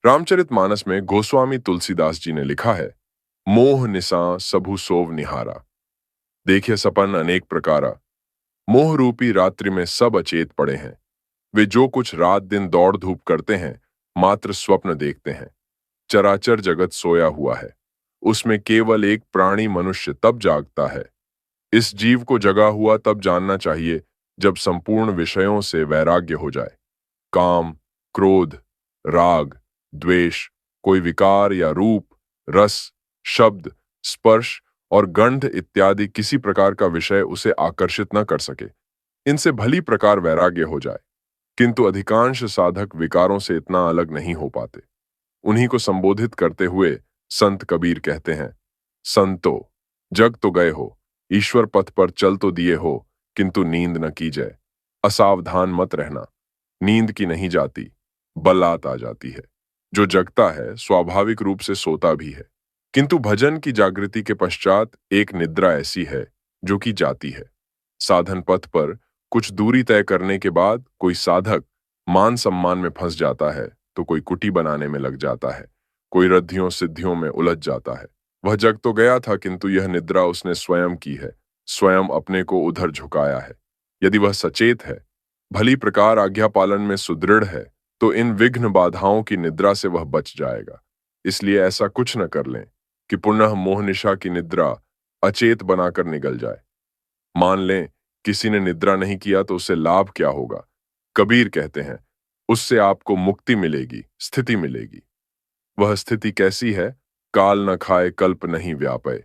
रामचरितमानस में गोस्वामी तुलसीदास जी ने लिखा है, मोह निसा सबु सोव निहारा। देखिए सपन अनेक प्रकारा। मोह रूपी रात्रि में सब अचेत पड़े हैं। वे जो कुछ रात दिन दौड़ धूप करते हैं, मात्र स्वप्न देखते हैं। चराचर जगत सोया हुआ है। उसमें केवल एक प्राणी मनुष्य तब जागता है। इस जीव को जगा हुआ तब जानना चाहिए जब संपूर्ण विषयों से वैराग्य हो जाए। काम, क्रोध, राग, द्वेष, कोई विकार या रूप, रस, शब्द, स्पर्श और गंध इत्यादि किसी प्रकार का विषय उसे आकर्षित न कर सके। इनसे भली प्रकार वैराग्य हो जाए। किंतु अधिकांश साधक विकारों से इतना अलग नहीं हो पाते। उन्हीं को संबोधित करते हुए संत कबीर कहते हैं, संतो, जग तो गए हो, ईश्वर पथ पर चल तो दिए हो, किंतु नींद न की जाए। असावधान मत रहना। नींद की नहीं जाती, बलात आ जाती है। जो जगता है स्वाभाविक रूप से सोता भी है, किंतु भजन की जागृति के पश्चात एक निद्रा ऐसी है जो कि जाती है। साधन पथ पर कुछ दूरी तय करने के बाद कोई साधक मान सम्मान में फंस जाता है, तो कोई कुटी बनाने में लग जाता है, कोई रद्धियों सिद्धियों में उलझ जाता है। वह जग तो गया था, किंतु यह निद्रा उसने स्वयं की है, स्वयं अपने को उधर झुकाया है। यदि वह सचेत है, भली प्रकार आज्ञा पालन में सुदृढ़ है, तो इन विघ्न बाधाओं की निद्रा से वह बच जाएगा। इसलिए ऐसा कुछ न कर लें कि पुनः मोहनिशा की निद्रा अचेत बनाकर निगल जाए। मान लें किसी ने निद्रा नहीं किया तो उसे लाभ क्या होगा? कबीर कहते हैं, उससे आपको मुक्ति मिलेगी, स्थिति मिलेगी। वह स्थिति कैसी है? काल न खाए कल्प नहीं व्यापे।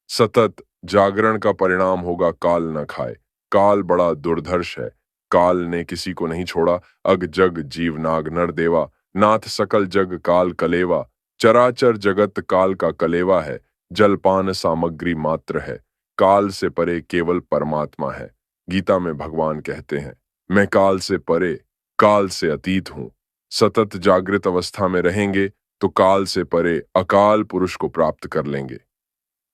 सतत जागरण का परिणाम होगा काल न खाए। काल बड़ा दुर्धर्ष है। काल ने किसी को नहीं छोड़ा। अग जग जीव नाग नर देवा, नाथ सकल जग काल कलेवा। चराचर जगत काल का कलेवा है। जलपान सामग्री मात्र है। काल से परे केवल परमात्मा है। गीता में भगवान कहते हैं, मैं काल से परे, काल से अतीत हूं। सतत जागृत अवस्था में रहेंगे तो काल से परे अकाल पुरुष को प्राप्त कर लेंगे।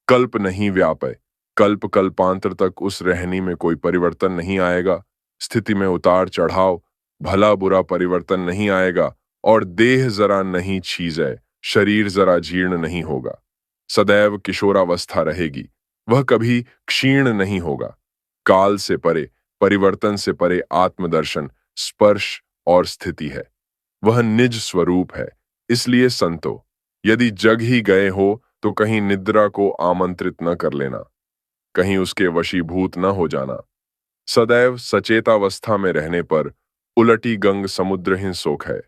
कल्प नहीं व्यापे। कल्प कल्पांतर तक उस रहनी में कोई परिवर्तन नहीं आएगा। स्थिति में उतार चढ़ाव, भला बुरा परिवर्तन नहीं आएगा। और देह जरा नहीं छीजे, शरीर जरा जीर्ण नहीं होगा। सदैव किशोरावस्था रहेगी। वह कभी क्षीण नहीं होगा। काल से परे, परिवर्तन से परे आत्मदर्शन, स्पर्श और स्थिति है। वह निज स्वरूप है। इसलिए संतो, यदि जग ही गए हो तो कहीं निद्रा को आमंत्रित न कर लेना, कहीं उसके वशीभूत न हो जाना। सदैव सचेतावस्था में रहने पर उलटी गंग समुद्र ही सोख है।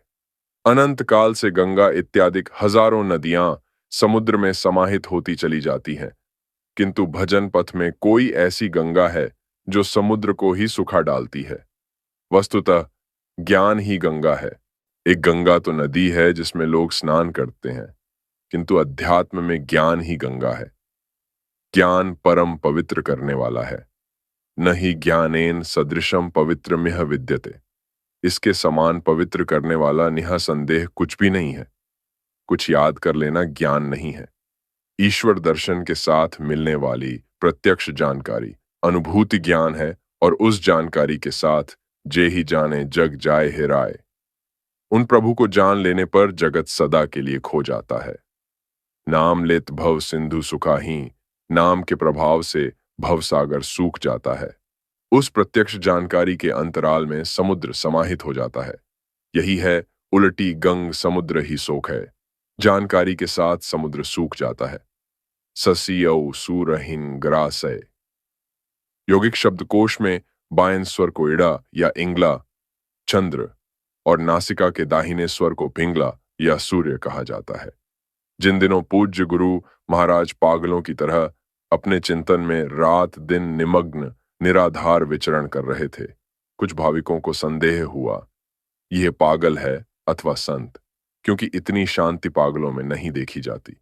अनंत काल से गंगा इत्यादि हजारों नदियां समुद्र में समाहित होती चली जाती हैं, किंतु भजन पथ में कोई ऐसी गंगा है जो समुद्र को ही सुखा डालती है। वस्तुतः ज्ञान ही गंगा है। एक गंगा तो नदी है जिसमें लोग स्नान करते हैं, किंतु अध्यात्म में ज्ञान ही गंगा है। ज्ञान परम पवित्र करने वाला है। न ही ज्ञानेन सदृशम पवित्रमिह विद्यते। इसके समान पवित्र करने वाला निःसंदेह कुछ भी नहीं है। कुछ याद कर लेना ज्ञान नहीं है। ईश्वर दर्शन के साथ मिलने वाली प्रत्यक्ष जानकारी अनुभूति ज्ञान है, और उस जानकारी के साथ जे ही जाने जग जाए हेराए। उन प्रभु को जान लेने पर जगत सदा के लिए खो जाता है। नाम लेत भव सिंधु सुखाही। नाम के प्रभाव से भवसागर सूख जाता है। उस प्रत्यक्ष जानकारी के अंतराल में समुद्र समाहित हो जाता है। यही है उलटी गंग समुद्र ही सोख है। जानकारी के साथ समुद्र सूख जाता है। ससियौ सूरहीन ग्रासय। यौगिक शब्दकोश में बाएं स्वर को इड़ा या इंगला चंद्र और नासिका के दाहिने स्वर को पिंगला या सूर्य कहा जाता है। जिन दिनों पूज्य गुरु महाराज पागलों की तरह अपने चिंतन में रात दिन निमग्न निराधार विचरण कर रहे थे, कुछ भाविकों को संदेह हुआ, यह पागल है अथवा संत, क्योंकि इतनी शांति पागलों में नहीं देखी जाती।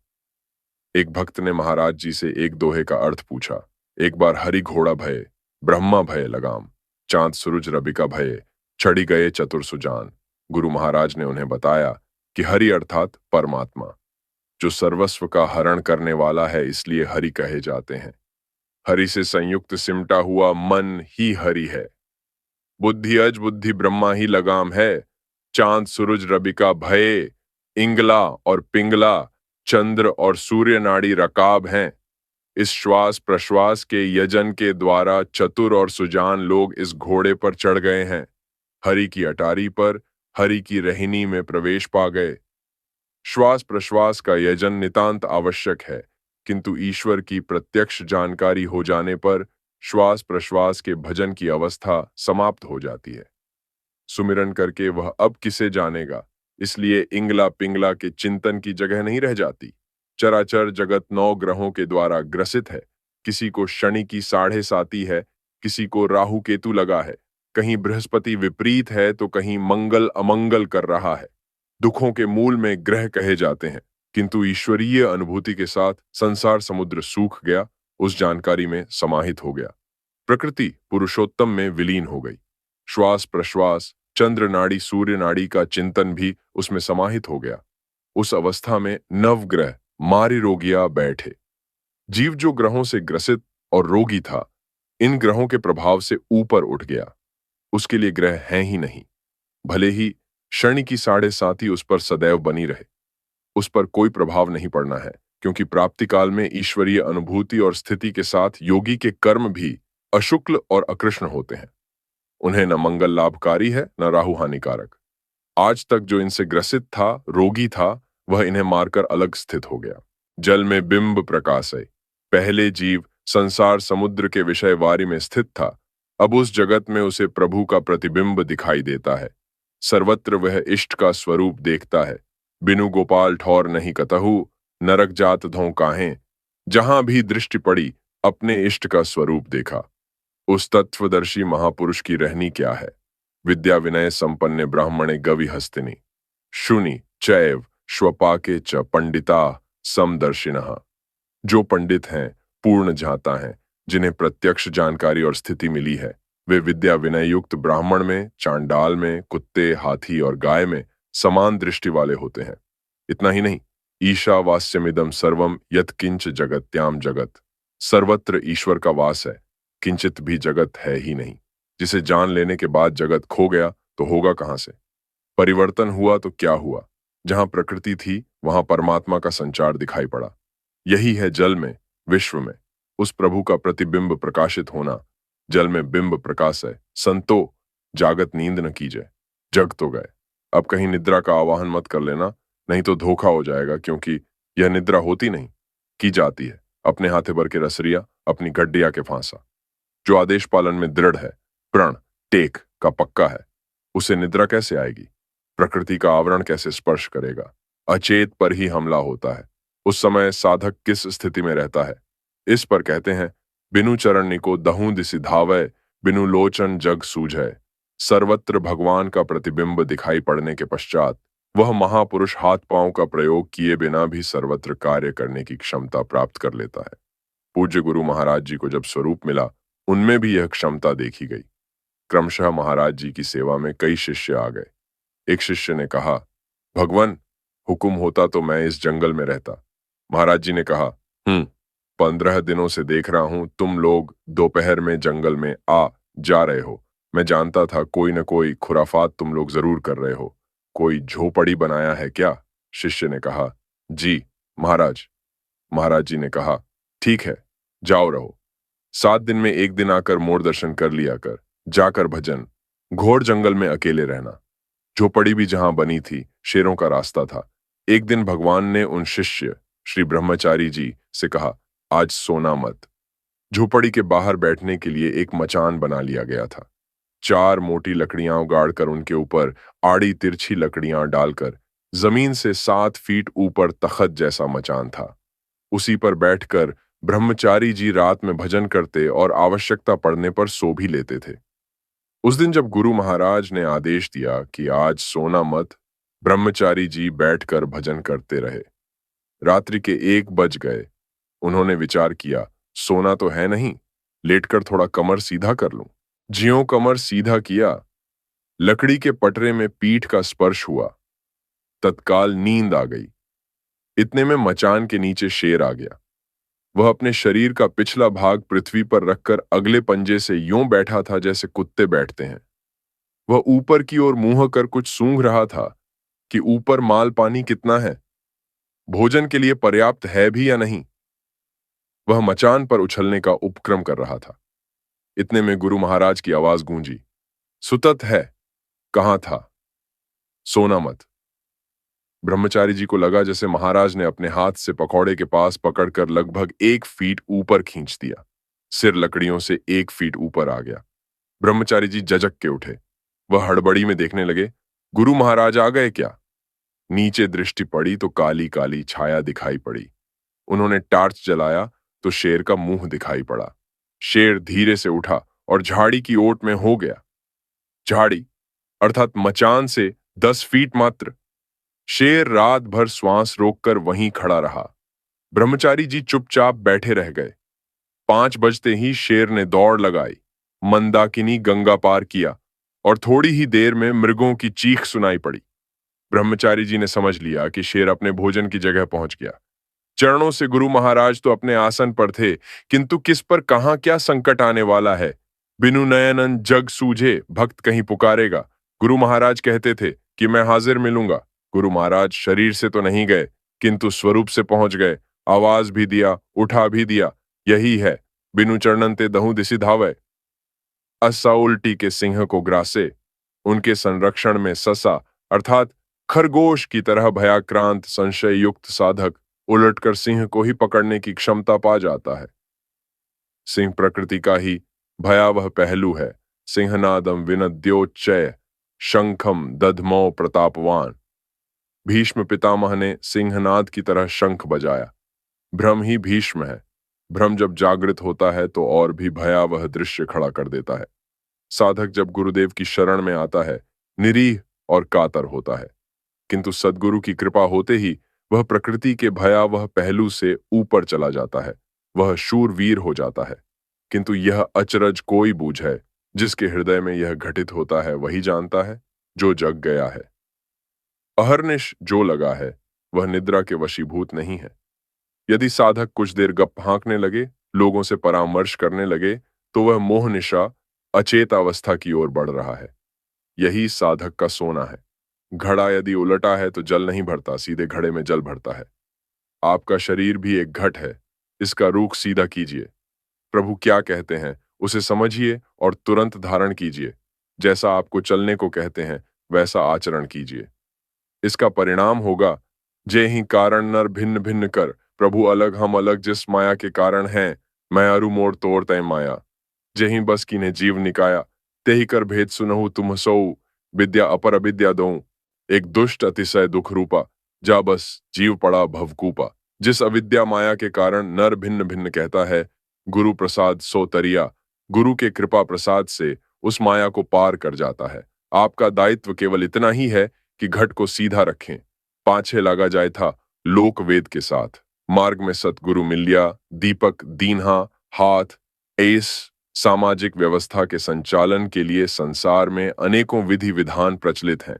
एक भक्त ने महाराज जी से एक दोहे का अर्थ पूछा। एक बार हरि घोड़ा भये, ब्रह्मा भये लगाम, चांद सूरज रबिका भये, चढ़ी गए चतुर सुजान। गुरु महाराज ने उन्हें बताया कि हरि अर्थात परमात्मा, जो सर्वस्व का हरण करने वाला है, इसलिए हरि कहे जाते हैं। हरि से संयुक्त सिमटा हुआ मन ही हरि है। बुद्धि अज बुद्धि ब्रह्मा ही लगाम है। चांद सूरज रबिका भये, इंगला और पिंगला चंद्र और सूर्य नाड़ी रकाब हैं। इस श्वास प्रश्वास के यजन के द्वारा चतुर और सुजान लोग इस घोड़े पर चढ़ गए हैं। हरि की अटारी पर हरि की रहनी में प्रवेश पा गए। श्वास प्रश्वास का यजन नितांत आवश्यक है, किंतु ईश्वर की प्रत्यक्ष जानकारी हो जाने पर श्वास प्रश्वास के भजन की अवस्था समाप्त हो जाती है। सुमिरन करके वह अब किसे जानेगा, इसलिए इंगला पिंगला के चिंतन की जगह नहीं रह जाती। चराचर जगत 9 ग्रहों के द्वारा ग्रसित है। किसी को शनि की 7.5 है, किसी को राहु केतु लगा है, कहीं बृहस्पति विपरीत है तो कहीं मंगल अमंगल कर रहा है। दुखों के मूल में ग्रह कहे जाते हैं, किंतु ईश्वरीय अनुभूति के साथ संसार समुद्र सूख गया, उस जानकारी में समाहित हो गया। प्रकृति पुरुषोत्तम में विलीन हो गई। श्वास प्रश्वास चंद्र नाड़ी सूर्य नाड़ी का चिंतन भी उसमें समाहित हो गया। उस अवस्था में नवग्रह मारी रोगिया बैठे। जीव जो ग्रहों से ग्रसित और रोगी था, इन ग्रहों के प्रभाव से ऊपर उठ गया। उसके लिए ग्रह हैं ही नहीं। भले ही शनि की 7.5 उस पर सदैव बनी रहे, उस पर कोई प्रभाव नहीं पड़ना है, क्योंकि प्राप्ति काल में ईश्वरीय अनुभूति और स्थिति के साथ योगी के कर्म भी अशुक्ल और अकृष्ण होते हैं। उन्हें न मंगल लाभकारी है न राहु हानिकारक। आज तक जो इनसे ग्रसित था, रोगी था, वह इन्हें मारकर अलग स्थित हो गया। जल में बिंब प्रकाश है। पहले जीव संसार समुद्र के विषय वारी में स्थित था, अब उस जगत में उसे प्रभु का प्रतिबिंब दिखाई देता है। सर्वत्र वह इष्ट का स्वरूप देखता है। बिनु गोपाल ठौर नहीं कतहु, नरक जात धों काहें। जहां भी दृष्टि पड़ी अपने इष्ट का स्वरूप देखा। उस तत्वदर्शी महापुरुष की रहनी क्या है। विद्या विनय संपन्ने ब्राह्मणे गवि हस्तिनी शुनि चैव श्वपाके च पंडिता समदर्शिनः। जो पंडित हैं, पूर्ण जाता हैं, जिन्हें प्रत्यक्ष जानकारी और स्थिति मिली है, वे विद्या विनय युक्त ब्राह्मण में, चांडाल में, कुत्ते हाथी और गाय में समान दृष्टि वाले होते हैं। इतना ही नहीं, ईशावास्यमिदं सर्वम यत्किंच जगत्याम जगत। सर्वत्र ईश्वर का वास है, किंचित भी जगत है ही नहीं। जिसे जान लेने के बाद जगत खो गया तो होगा कहां से। परिवर्तन हुआ तो क्या हुआ। जहां प्रकृति थी वहां परमात्मा का संचार दिखाई पड़ा। यही है जल में, विश्व में उस प्रभु का प्रतिबिंब प्रकाशित होना। जल में बिंब प्रकाश है। संतो जागत नींद न कीजिए, जग तो गए। अब कहीं निद्रा का आवाहन मत कर लेना, नहीं तो धोखा हो जाएगा, क्योंकि यह निद्रा होती नहीं, की जाती है। अपने हाथे भर के रसरिया, अपनी गड्डिया के फांसा। जो आदेश पालन में दृढ़ है, प्रण टेक का पक्का है, उसे निद्रा कैसे आएगी। प्रकृति का आवरण कैसे स्पर्श करेगा। अचेत पर ही हमला होता है। उस समय साधक किस स्थिति में रहता है। इस पर कहते हैं, बिनु चरण निको दहूं दिसि धावै, बिनु लोचन जग सूझै। सर्वत्र भगवान का प्रतिबिंब दिखाई पड़ने के पश्चात वह महापुरुष हाथ पांव का प्रयोग किए बिना भी सर्वत्र कार्य करने की क्षमता प्राप्त कर लेता है। पूज्य गुरु महाराज जी को जब स्वरूप मिला, उनमें भी यह क्षमता देखी गई। क्रमशः महाराज जी की सेवा में कई शिष्य आ गए। एक शिष्य ने कहा, भगवान, हुक्म होता तो मैं इस जंगल में रहता। महाराज जी ने कहा, 15 दिनों से देख रहा हूं तुम लोग दोपहर में जंगल में आ जा रहे हो। मैं जानता था कोई न कोई खुराफात तुम लोग जरूर कर रहे हो। कोई झोपड़ी बनाया है क्या। शिष्य ने कहा, जी महाराज। महाराज जी ने कहा, ठीक है, जाओ रहो। 7 दिन में एक दिन आकर मोर दर्शन कर लिया कर, जाकर भजन। घोर जंगल में अकेले रहना। झोपड़ी भी जहां बनी थी, शेरों का रास्ता था। एक दिन भगवान ने उन शिष्य श्री ब्रह्मचारी जी से कहा, आज सोना मत। झोपड़ी के बाहर बैठने के लिए एक मचान बना लिया गया था। 4 मोटी लकड़ियां उगाड़कर उनके ऊपर आड़ी तिरछी लकड़ियां डालकर जमीन से 7 फीट ऊपर तख्त जैसा मचान था। उसी पर बैठकर ब्रह्मचारी जी रात में भजन करते और आवश्यकता पड़ने पर सो भी लेते थे। उस दिन जब गुरु महाराज ने आदेश दिया कि आज सोना मत, ब्रह्मचारी जी बैठकर भजन करते रहे। रात्रि के 1 बज गए। उन्होंने विचार किया, सोना तो है नहीं, लेटकर थोड़ा कमर सीधा कर लूं। ज्यों कमर सीधा किया, लकड़ी के पटरे में पीठ का स्पर्श हुआ। तत्काल नींद आ गई। इतने में मचान के नीचे शेर आ गया। वह अपने शरीर का पिछला भाग पृथ्वी पर रखकर अगले पंजे से यूं बैठा था जैसे कुत्ते बैठते हैं। वह ऊपर की ओर मुंह कर कुछ सूंघ रहा था। कि ऊपर माल पानी कितना है, भोजन के लिए पर्याप्त है भी या नहीं। वह मचान पर उछलने का उपक्रम कर रहा था। इतने में गुरु महाराज की आवाज गूंजी, सुतत है, कहां था, सोना मत। ब्रह्मचारी जी को लगा जैसे महाराज ने अपने हाथ से पकौड़े के पास पकड़कर लगभग 1 फीट ऊपर खींच दिया। सिर लकड़ियों से 1 फीट ऊपर आ गया। ब्रह्मचारी जी झजक के उठे। वह हड़बड़ी में देखने लगे, गुरु महाराज आ गए क्या? नीचे दृष्टि पड़ी तो काली काली छाया दिखाई पड़ी। उन्होंने टार्च जलाया तो शेर का मुंह दिखाई पड़ा। शेर धीरे से उठा और झाड़ी की ओट में हो गया। झाड़ी अर्थात मचान से 10 फीट मात्र। शेर रात भर श्वास रोककर वहीं खड़ा रहा। ब्रह्मचारी जी चुपचाप बैठे रह गए। 5 बजते ही शेर ने दौड़ लगाई, मंदाकिनी गंगा पार किया और थोड़ी ही देर में मृगों की चीख सुनाई पड़ी। ब्रह्मचारी जी ने समझ लिया कि शेर अपने भोजन की जगह पहुंच गया। चरणों से गुरु महाराज तो अपने आसन पर थे, किंतु किस पर कहां क्या संकट आने वाला है, बिनु नयनन जग सूझे भक्त कहीं पुकारेगा। गुरु महाराज कहते थे कि मैं हाजिर मिलूंगा। गुरु महाराज शरीर से तो नहीं गए, किंतु स्वरूप से पहुंच गए। आवाज भी दिया, उठा भी दिया। यही है, बिनु चरणन ते दहु दिसि धावै। अस्सा उल्टी के सिंह को ग्रासे। उनके संरक्षण में ससा अर्थात खरगोश की तरह भयाक्रांत संशय युक्त साधक उलटकर सिंह को ही पकड़ने की क्षमता पा जाता है। सिंह प्रकृति का ही भयावह पहलू है। सिंहनादम विनद्योच्चय शंखम दधमौ प्रतापवान। भीष्म पितामह ने सिंहनाद की तरह शंख बजाया। भ्रम ही भीष्म है। भ्रम जब जागृत होता है तो और भी भयावह दृश्य खड़ा कर देता है। साधक जब गुरुदेव की शरण में आता है, निरीह और कातर होता है, किंतु सद्गुरु की कृपा होते ही वह प्रकृति के भयावह पहलू से ऊपर चला जाता है। वह शूरवीर हो जाता है। किंतु यह अचरज कोई बूझ है, जिसके हृदय में यह घटित होता है वही जानता है, जो जग गया है। अहर्निश जो लगा है वह निद्रा के वशीभूत नहीं है। यदि साधक कुछ देर गप हाँकने लगे, लोगों से परामर्श करने लगे, तो वह मोहनिशा अचेत अवस्था की ओर बढ़ रहा है। यही साधक का सोना है। घड़ा यदि उलटा है तो जल नहीं भरता, सीधे घड़े में जल भरता है। आपका शरीर भी एक घट है, इसका रुख सीधा कीजिए। प्रभु क्या कहते हैं उसे समझिए और तुरंत धारण कीजिए। जैसा आपको चलने को कहते हैं वैसा आचरण कीजिए। इसका परिणाम होगा, जे ही कारण नर भिन्न भिन्न कर, प्रभु अलग हम अलग जिस माया के कारण हैं, मैं अरु मोर तोड़ तय माया। जेहि बस कीने जीव निकाया, तेहि कर भेद सुनहु तुम सोऊ, विद्या अपर अविद्या दऊं। एक दुष्ट अतिशय दुख रूपा, जा बस जीव पड़ा भवकूपा। जिस अविद्या माया के कारण नर भिन्न भिन्न कहता है, गुरु प्रसाद सो तरिया, गुरु के कृपा प्रसाद से उस माया को पार कर जाता है। आपका दायित्व केवल इतना ही है कि घट को सीधा रखें। पाछे लगा जाए था लोक वेद के साथ। मार्ग में सतगुरु मिलिया, दीपक दीन्हा हाथ एस। सामाजिक व्यवस्था के संचालन के लिए संसार में अनेकों विधि विधान प्रचलित हैं।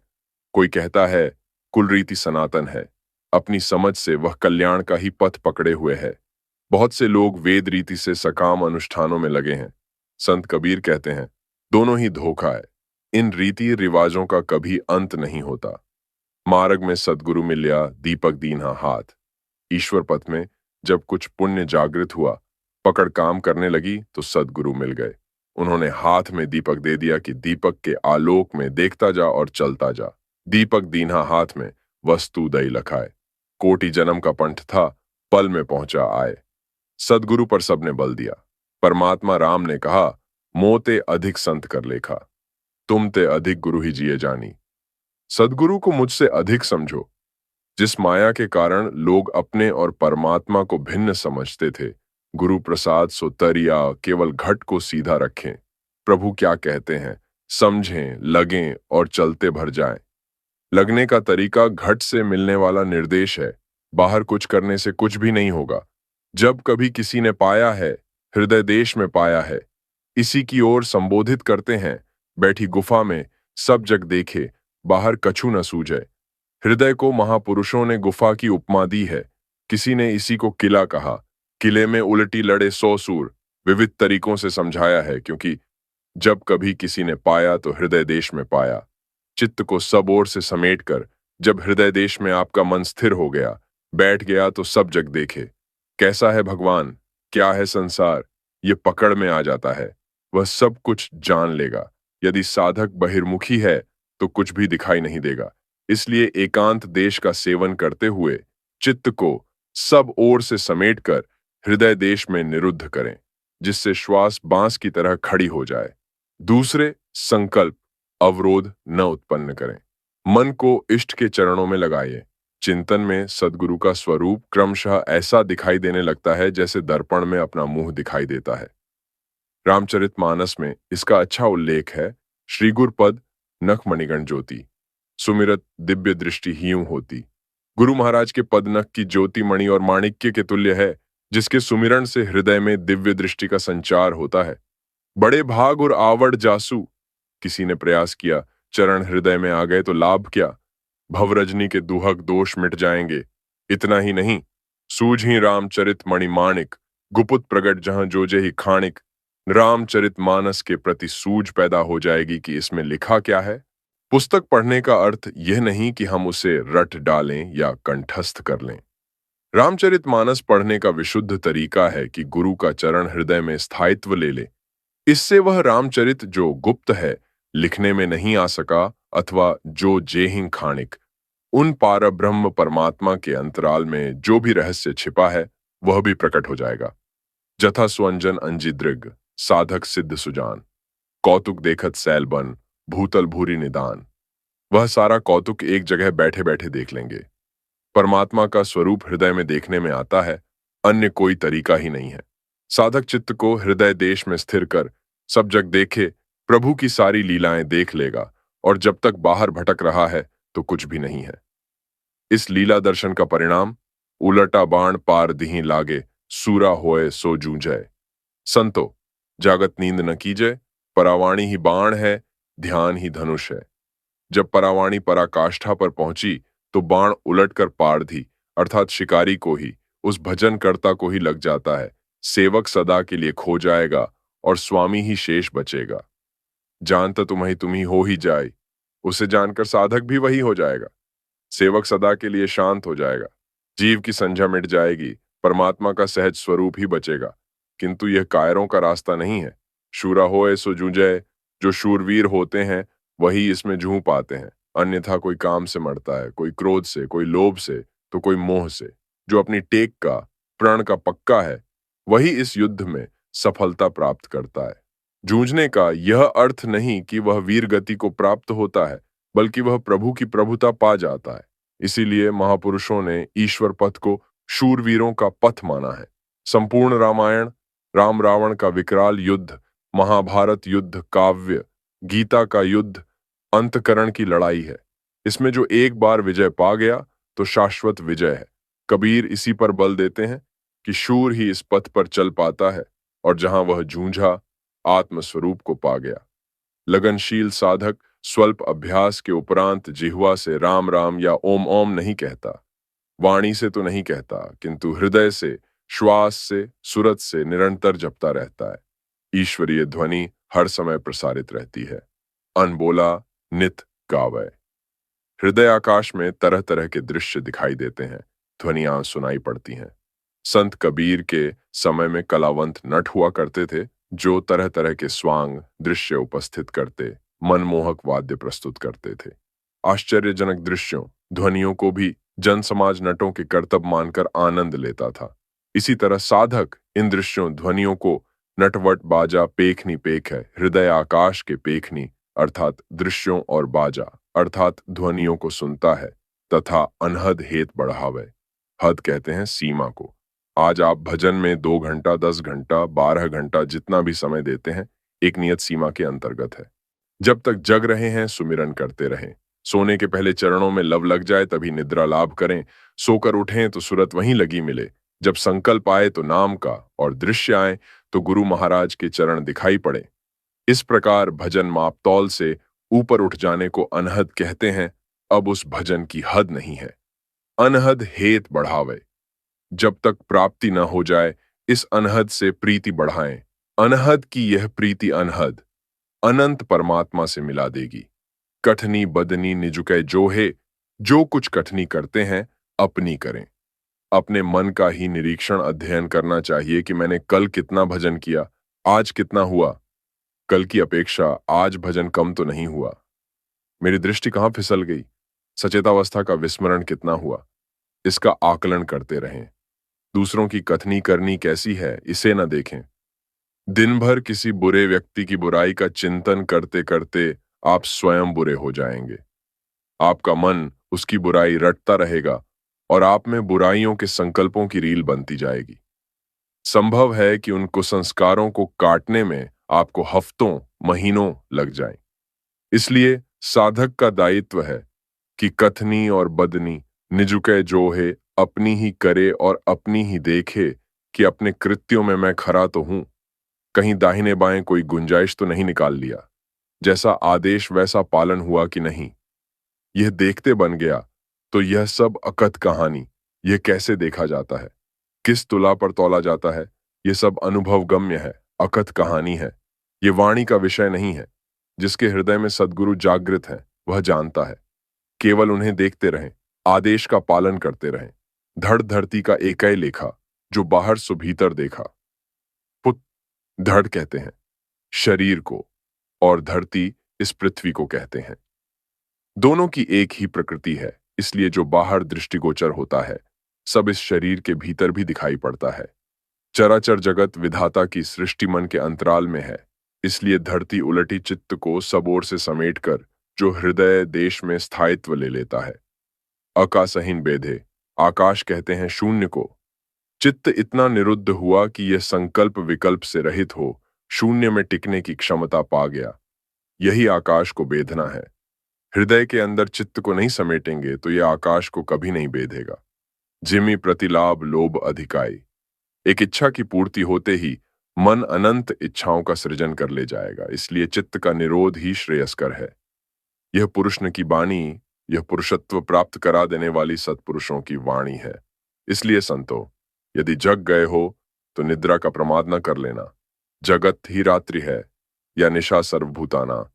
कोई कहता है कुल रीति सनातन है, अपनी समझ से वह कल्याण का ही पथ पकड़े हुए है। बहुत से लोग वेद रीति से सकाम अनुष्ठानों में लगे हैं। संत कबीर कहते हैं दोनों ही धोखा है। इन रीति रिवाजों का कभी अंत नहीं होता। मार्ग में सद्गुरु मिलिया, दीपक दीन्हा हाथ। ईश्वर पथ में जब कुछ पुण्य जागृत हुआ, पकड़ काम करने लगी तो सद्गुरु मिल गए। उन्होंने हाथ में दीपक दे दिया कि दीपक के आलोक में देखता जा और चलता जा। दीपक दीन्हा हाथ में वस्तु दई लखाए। कोटि जन्म का पंथ था, पल में पहुंचा आए। सद्गुरु पर सबने बल दिया। परमात्मा राम ने कहा, मोते अधिक संत कर लेखा, तुम ते अधिक गुरु ही जिए जानी। सद्गुरु को मुझसे अधिक समझो। जिस माया के कारण लोग अपने और परमात्मा को भिन्न समझते थे, गुरु प्रसाद सो तरिया, केवल घट को सीधा रखें। प्रभु क्या कहते हैं समझें, लगें और चलते भर जाएं। लगने का तरीका घट से मिलने वाला निर्देश है। बाहर कुछ करने से कुछ भी नहीं होगा। जब कभी किसी ने पाया है, हृदय देश में पाया है, इसी की ओर संबोधित करते हैं। बैठी गुफा में सब जग देखे, बाहर कछु न सूझे। हृदय को महापुरुषों ने गुफा की उपमा दी है। किसी ने इसी को किला कहा। किले में उलटी लड़े 100 सूर, विविध तरीकों से समझाया है, क्योंकि जब कभी किसी ने पाया तो हृदय देश में पाया। चित्त को सब ओर से समेटकर जब हृदय देश में आपका मन स्थिर हो गया, बैठ गया तो सब जग देखे। कैसा है भगवान, क्या है संसार, ये पकड़ में आ जाता है। वह सब कुछ जान लेगा। यदि साधक बहिर्मुखी है तो कुछ भी दिखाई नहीं देगा। इसलिए एकांत देश का सेवन करते हुए चित्त को सब ओर से समेटकर हृदय देश में निरुद्ध करें, जिससे श्वास बांस की तरह खड़ी हो जाए। दूसरे, संकल्प अवरोध न उत्पन्न करें। मन को इष्ट के चरणों में लगाइए। चिंतन में सद्गुरु का स्वरूप क्रमशः ऐसा दिखाई देने लगता है जैसे दर्पण में अपना मुंह दिखाई देता है। रामचरितमानस में इसका अच्छा उल्लेख है। श्री गुरपद नख मणिगण ज्योति, सुमिरत दिव्य दृष्टि हीऊ होती। गुरु महाराज के पद नख की ज्योति मणि और माणिक्य के तुल्य है, जिसके सुमिरन से हृदय में दिव्य दृष्टि का संचार होता है। बड़े भाग और आवड़ जासू, किसी ने प्रयास किया, चरण हृदय में आ गए तो लाभ क्या। भवरजनी के दुहक दोष मिट जाएंगे। इतना ही नहीं, सूझ ही रामचरित मणि माणिक, गुपुत प्रगट जहां जोजे ही खाणिक। रामचरित मानस के प्रति सूझ पैदा हो जाएगी कि इसमें लिखा क्या है। पुस्तक पढ़ने का अर्थ यह नहीं कि हम उसे रट डालें या कंठस्थ कर लें। रामचरित मानस पढ़ने का विशुद्ध तरीका है कि गुरु का चरण हृदय में स्थायित्व ले ले। इससे वह रामचरित जो गुप्त है, लिखने में नहीं आ सका, अथवा जो जेहिं खाणिक, उन पारब्रह्म परमात्मा के अंतराल में जो भी रहस्य छिपा है, वह भी प्रकट हो जाएगा। जथा स्वंजन अंजी दृग, साधक सिद्ध सुजान, कौतुक देखत सैल बन, भूतल भूरी निदान। वह सारा कौतुक एक जगह बैठे बैठे देख लेंगे। परमात्मा का स्वरूप हृदय में देखने में आता है, अन्य कोई तरीका ही नहीं है। साधक चित्त को हृदय देश में स्थिर कर सब जग देखे, प्रभु की सारी लीलाएं देख लेगा, और जब तक बाहर भटक रहा है तो कुछ भी नहीं है। इस लीला दर्शन का परिणाम, उलटा बाण पार दिहीं लागे, सूरा होए सो जूझे। संतो, जागत नींद न कीजे, परावाणी ही बाण है, ध्यान ही धनुष है। जब परावाणी पराकाष्ठा पर पहुंची तो बाण उलटकर पारधी अर्थात शिकारी को ही, उस भजनकर्ता को ही लग जाता है। सेवक सदा के लिए खो जाएगा और स्वामी ही शेष बचेगा। जानता तुम्ही हो ही जाए, उसे जानकर साधक भी वही हो जाएगा। सेवक सदा के लिए शांत हो जाएगा। जीव की संझा मिट जाएगी, परमात्मा का सहज स्वरूप ही बचेगा। किंतु यह कायरों का रास्ता नहीं है। शूरा होए सो जूझे, जो शूरवीर होते हैं वही इसमें जूझ पाते हैं। अन्यथा कोई काम से मरता है, कोई क्रोध से, कोई लोभ से, तो कोई मोह से। जो अपनी टेक का, प्रण का पक्का है, वही इस युद्ध में सफलता प्राप्त करता है। जूझने का यह अर्थ नहीं कि वह वीर गति को प्राप्त होता है, बल्कि वह प्रभु की प्रभुता पा जाता है। इसीलिए महापुरुषों ने ईश्वर पथ को शूरवीरों का पथ माना है। संपूर्ण रामायण राम रावण का विकराल युद्ध, महाभारत युद्ध काव्य, गीता का युद्ध अंतकरण की लड़ाई है। इसमें जो एक बार विजय पा गया तो शाश्वत विजय है। कबीर इसी पर बल देते हैं कि शूर ही इस पथ पर चल पाता है, और जहां वह जूझा आत्मस्वरूप को पा गया। लगनशील साधक स्वल्प अभ्यास के उपरांत जिह्वा से राम राम या ओम ओम नहीं कहता, वाणी से तो नहीं कहता, किंतु हृदय से, श्वास से, सुरत से निरंतर जपता रहता है। ईश्वरीय ध्वनि हर समय प्रसारित रहती है। अनबोला नित गावै। हृदय आकाश में तरह तरह के दृश्य दिखाई देते हैं, ध्वनियां सुनाई पड़ती हैं। संत कबीर के समय में कलावंत नट हुआ करते थे, जो तरह तरह के स्वांग दृश्य उपस्थित करते, मनमोहक वाद्य प्रस्तुत करते थे। आश्चर्यजनक दृश्यों, ध्वनियों को भी जन समाज नटों के कर्तव्य मानकर आनंद लेता था। इसी तरह साधक इन दृश्यों, ध्वनियों को नटवट बाजा पेखनी पेख है, हृदय आकाश के पेखनी अर्थात दृश्यों और बाजा अर्थात ध्वनियों को सुनता है, तथा अनहद हेत बढ़ावे। हद कहते हैं सीमा को। आज आप भजन में 2 घंटा, 10 घंटा, 12 घंटा जितना भी समय देते हैं, एक नियत सीमा के अंतर्गत है। जब तक जग रहे हैं सुमिरन करते रहें। सोने के पहले चरणों में लव लग जाए तभी निद्रा लाभ करें। सोकर उठें तो सुरत वहीं लगी मिले। जब संकल्प आए तो नाम का, और दृश्य आए तो गुरु महाराज के चरण दिखाई पड़े। इस प्रकार भजन मापतौल से ऊपर उठ जाने को अनहद कहते हैं। अब उस भजन की हद नहीं है। अनहद हेत बढ़ावे। जब तक प्राप्ति न हो जाए, इस अनहद से प्रीति बढ़ाएं। अनहद की यह प्रीति अनहद अनंत परमात्मा से मिला देगी। कठनी बदनी निजुकै जोहे, जो कुछ कठिनी करते हैं अपनी करें। अपने मन का ही निरीक्षण अध्ययन करना चाहिए कि मैंने कल कितना भजन किया, आज कितना हुआ। कल की अपेक्षा आज भजन कम तो नहीं हुआ। मेरी दृष्टि कहाँ फिसल गई, सचेतावस्था का विस्मरण कितना हुआ। इसका आकलन करते रहें। दूसरों की कथनी करनी कैसी है इसे न देखें। दिन भर किसी बुरे व्यक्ति की बुराई का चिंतन करते करते आप स्वयं बुरे हो जाएंगे। आपका मन उसकी बुराई रटता रहेगा और आप में बुराइयों के संकल्पों की रील बनती जाएगी। संभव है कि उन कुसंस्कारों को काटने में आपको हफ्तों, महीनों लग जाएं। इसलिए साधक का दायित्व है कि कथनी और बदनी निजुके जोहे अपनी ही करे और अपनी ही देखे कि अपने कृत्यों में मैं खरा तो हूं, कहीं दाहिने बाएं कोई गुंजाइश तो नहीं निकाल लिया, जैसा आदेश वैसा पालन हुआ कि नहीं। यह देखते बन गया तो यह सब अकथ कहानी, यह कैसे देखा जाता है, किस तुला पर तौला जाता है, यह सब अनुभव गम्य है, अकथ कहानी है। यह वाणी का विषय नहीं है। जिसके हृदय में सद्गुरु जागृत है वह जानता है। केवल उन्हें देखते रहें, आदेश का पालन करते रहें। धड़ धरती का एकय लेखा, जो बाहर सो भीतर देखा। पुत धड़ कहते हैं शरीर को, और धरती इस पृथ्वी को कहते हैं। दोनों की एक ही प्रकृति है, इसलिए जो बाहर दृष्टिगोचर होता है सब इस शरीर के भीतर भी दिखाई पड़ता है। चराचर जगत विधाता की सृष्टि मन के अंतराल में है, इसलिए धरती उलटी चित्त को सब ओर से समेटकर जो हृदय देश में स्थायित्व ले लेता है। आकाशहीन बेधे, आकाश कहते हैं शून्य को। चित्त इतना निरुद्ध हुआ कि यह संकल्प विकल्प से रहित हो शून्य में टिकने की क्षमता पा गया। यही आकाश को बेधना है। हृदय के अंदर चित्त को नहीं समेटेंगे तो यह आकाश को कभी नहीं बेधेगा। जिमि प्रतिलाभ लोभ अधिकाई। एक इच्छा की पूर्ति होते ही मन अनंत इच्छाओं का सृजन कर ले जाएगा, इसलिए चित्त का निरोध ही श्रेयस्कर है। यह पुरुष न की वाणी, यह पुरुषत्व प्राप्त करा देने वाली सत्पुरुषों की वाणी है। इसलिए संतो, यदि जग गए हो तो निद्रा का प्रमाद न कर लेना। जगत ही रात्रि है या निशा सर्वभूताना,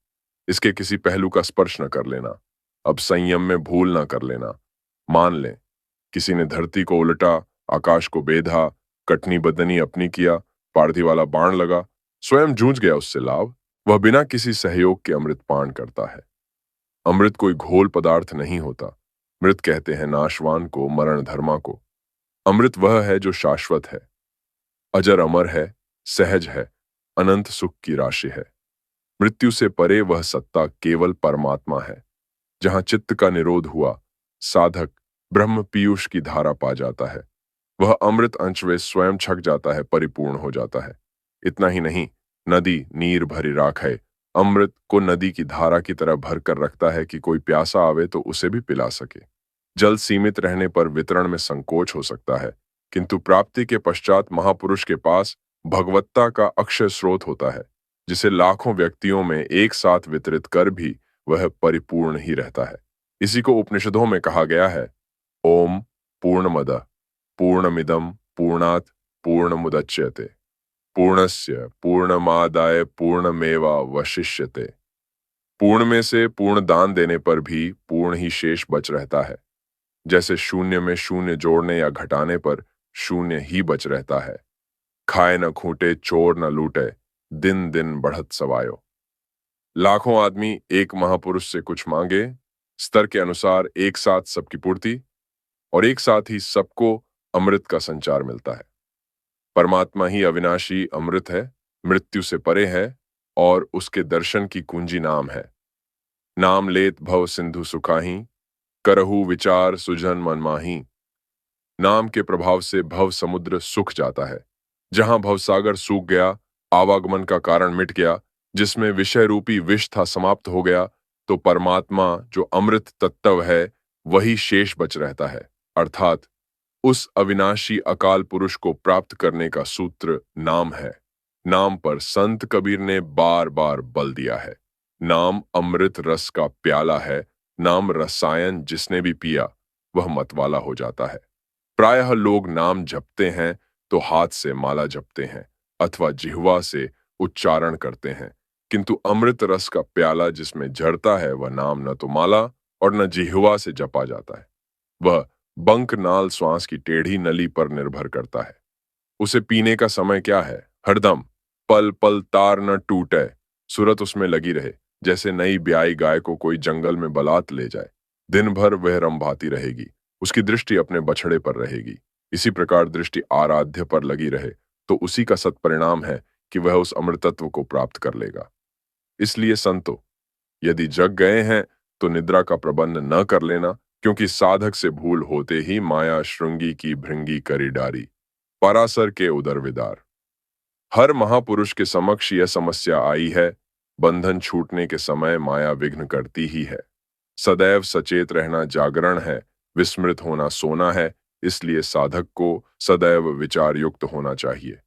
इसके किसी पहलू का स्पर्श न कर लेना। अब संयम में भूल न कर लेना। मान लें किसी ने धरती को उल्टा, आकाश को बेधा, कटनी बदनी अपनी किया, पारधी वाला बाण लगा, स्वयं जूझ गया उससे लाभ। वह बिना किसी सहयोग के अमृत पान करता है। अमृत कोई घोल पदार्थ नहीं होता। मृत कहते हैं नाशवान को, मरण धर्मा को। अमृत वह है जो शाश्वत है, अजर अमर है, सहज है, अनंत सुख की राशि है। मृत्यु से परे वह सत्ता केवल परमात्मा है। जहां चित्त का निरोध हुआ, साधक ब्रह्म पीयूष की धारा पा जाता है। वह अमृत अंश वे स्वयं छक जाता है, परिपूर्ण हो जाता है। इतना ही नहीं, नदी नीर भरी राखे अमृत को नदी की धारा की तरह भर कर रखता है कि कोई प्यासा आवे तो उसे भी पिला सके। जल सीमित रहने पर वितरण में संकोच हो सकता है, किंतु प्राप्ति के पश्चात महापुरुष के पास भगवत्ता का अक्षय स्रोत होता है, जिसे लाखों व्यक्तियों में एक साथ वितरित कर भी वह परिपूर्ण ही रहता है। इसी को उपनिषदों में कहा गया है, ओम पूर्णमदः पूर्णमिदं पूर्णात् पूर्णमुदच्यते पूर्णस्य पूर्णमादाय पूर्णमेवावशिष्यते। पूर्ण में से पूर्ण दान देने पर भी पूर्ण ही शेष बच रहता है। जैसे शून्य में शून्य जोड़ने या घटाने पर शून्य ही बच रहता है। खाए न खूंटे, चोर न लूटे, दिन दिन बढ़त सवायो। लाखों आदमी एक महापुरुष से कुछ मांगे, स्तर के अनुसार एक साथ सबकी पूर्ति, और एक साथ ही सबको अमृत का संचार मिलता है। परमात्मा ही अविनाशी अमृत है, मृत्यु से परे है, और उसके दर्शन की कुंजी नाम है। नाम लेत भव सिंधु सुखाही, करहु विचार सुजन मन माही। नाम के प्रभाव से भव समुद्र सूख जाता है। जहां भवसागर सूख गया, आवागमन का कारण मिट गया, जिसमें विषय रूपी विष था समाप्त हो गया, तो परमात्मा जो अमृत तत्व है वही शेष बच रहता है। अर्थात उस अविनाशी अकाल पुरुष को प्राप्त करने का सूत्र नाम है। नाम पर संत कबीर ने बार बार बल दिया है। नाम अमृत रस का प्याला है। नाम रसायन जिसने भी पिया वह मतवाला हो जाता है। प्रायः लोग नाम जपते हैं तो हाथ से माला जपते हैं अथवा जिह्वा से उच्चारण करते हैं, किंतु अमृत रस का प्याला जिसमें जड़ता है वह नाम न तो माला और न जिह्वा से जपा जाता है। वह बंक नाल श्वास की टेढ़ी नली पर निर्भर करता है। उसे पीने का समय क्या है? हरदम, पल पल तार न टूटे, सूरत उसमें लगी रहे, जैसे नई ब्याई गाय को कोई जंगल में बलात ले जाए। दिन भर वह रंभाती रहेगी, उसकी दृष्टि अपने बछड़े पर रहेगी। इसी प्रकार दृष्टि आराध्य पर लगी रहे तो उसी का सत्परिणाम है कि वह उस अमृतत्व को प्राप्त कर लेगा। इसलिए संतो, यदि जग गए हैं तो निद्रा का प्रबंध न कर लेना, क्योंकि साधक से भूल होते ही माया श्रृंगी की भृंगी करी डारी, पराशर के उदर विदार। हर महापुरुष के समक्ष यह समस्या आई है। बंधन छूटने के समय माया विघ्न करती ही है। सदैव सचेत रहना जागरण है, विस्मृत होना सोना है। इसलिए साधक को सदैव विचार युक्त होना चाहिए।